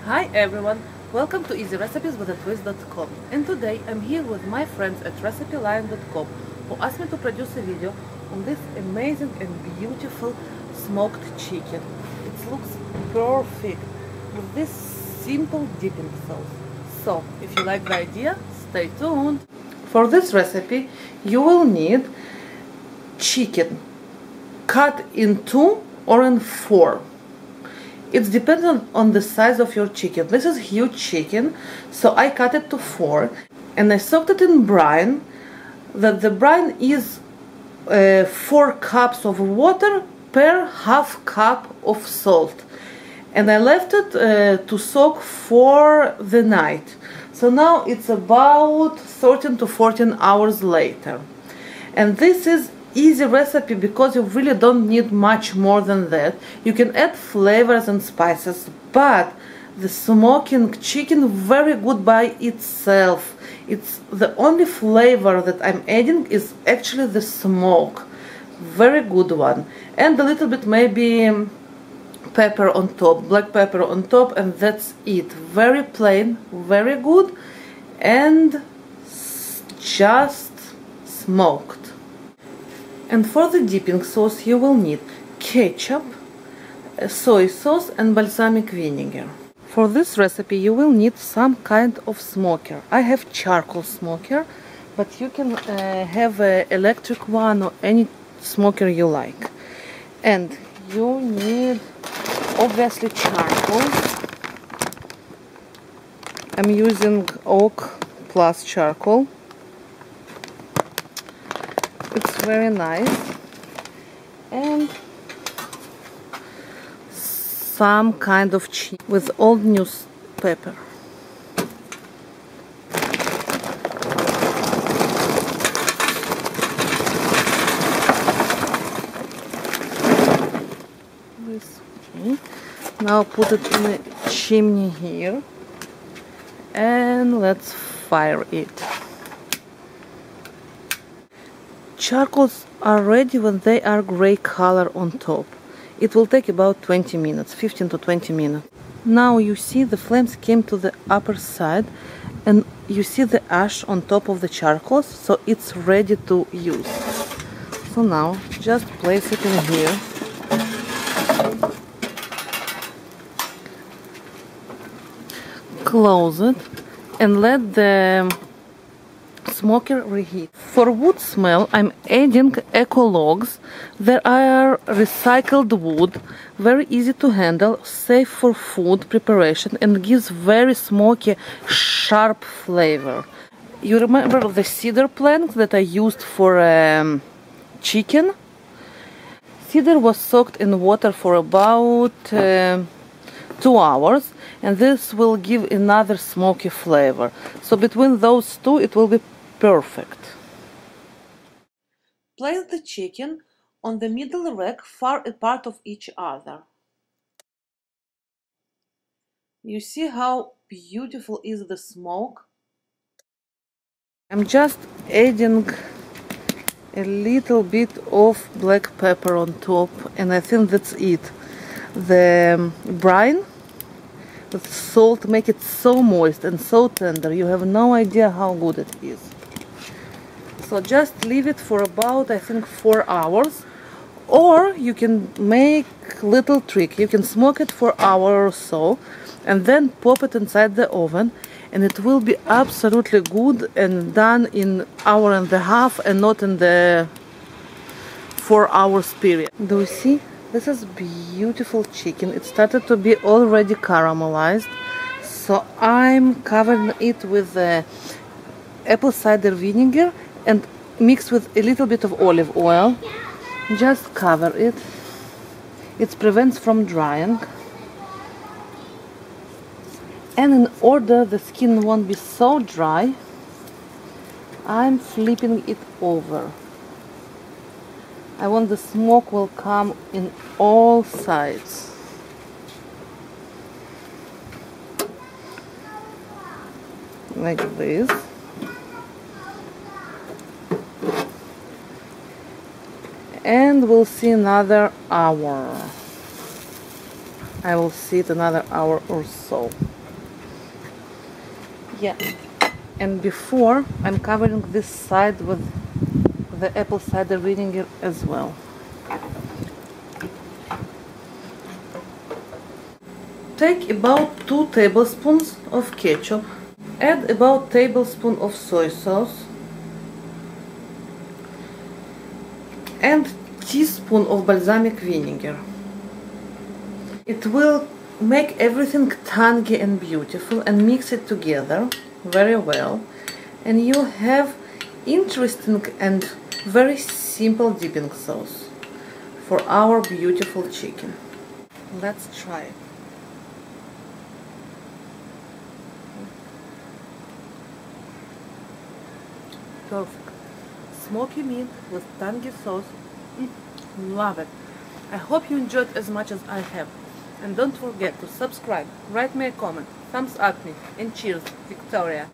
Hi everyone, welcome to Easy Recipes with a Twist.com, and today I'm here with my friends at RecipeLion.com who asked me to produce a video on this amazing and beautiful smoked chicken. It looks perfect with this simple dipping sauce. So if you like the idea, stay tuned. For this recipe you will need chicken cut in 2 or in 4. It's dependent on the size of your chicken. This is huge chicken, so I cut it to 4 and I soaked it in brine. The brine is 4 cups of water per half cup of salt, and I left it to soak for the night. So now it's about 13 to 14 hours later, and this is easy recipe because you really don't need much more than that. You can add flavors and spices, but the smoking chicken very good by itself. It's the only flavor that I'm adding is actually the smoke, very good one, and a little bit maybe pepper on top, black pepper on top, and that's it. Very plain, very good, and just smoked. And for the dipping sauce you will need ketchup, soy sauce and balsamic vinegar. For this recipe you will need some kind of smoker. I have charcoal smoker, but you can have an electric one or any smoker you like. And you need obviously charcoal. I'm using oak plus charcoal. It's very nice, and some kind of cheese with old newspaper. This way. Now put it in a chimney here, and let's fire it. Charcoals are ready when they are gray color on top. It will take about 20 minutes, 15 to 20 minutes. Now you see the flames came to the upper side, and you see the ash on top of the charcoals, so it's ready to use. So now just place it in here. Close it and let the smoker reheat. For wood smell I'm adding eco logs. There are recycled wood, very easy to handle, safe for food preparation, and gives very smoky, sharp flavor. You remember the cedar plank that I used for chicken? Cedar was soaked in water for about 2 hours, and this will give another smoky flavor. So between those two it will be perfect. Place the chicken on the middle rack far apart of each other. You see how beautiful is the smoke? I'm just adding a little bit of black pepper on top, and I think that's it. The brine with salt make it so moist and so tender. You have no idea how good it is. So just leave it for about, I think, 4 hours. Or you can make little trick. You can smoke it for an hour or so and then pop it inside the oven, and it will be absolutely good and done in 1.5 hours and not in the 4 hours period. Do you see? This is beautiful chicken. It started to be already caramelized. So I'm covering it with apple cider vinegar and mixed with a little bit of olive oil. Just cover it. It prevents from drying. And in order the skin won't be so dry, I'm flipping it over. I want the smoke will come in all sides. Like this. And we'll see another hour. I will see it another hour or so. Yeah. And before, I'm covering this side with the apple cider vinegar as well. Take about 2 tablespoons of ketchup. Add about tablespoon of soy sauce and teaspoon of balsamic vinegar. It will make everything tangy and beautiful, and mix it together very well, and you have interesting and very simple dipping sauce for our beautiful chicken. Let's try it. Perfect. Smoky meat with tangy sauce. Love it. I hope you enjoyed as much as I have. And don't forget to subscribe, write me a comment, thumbs up me, and cheers, Victoria.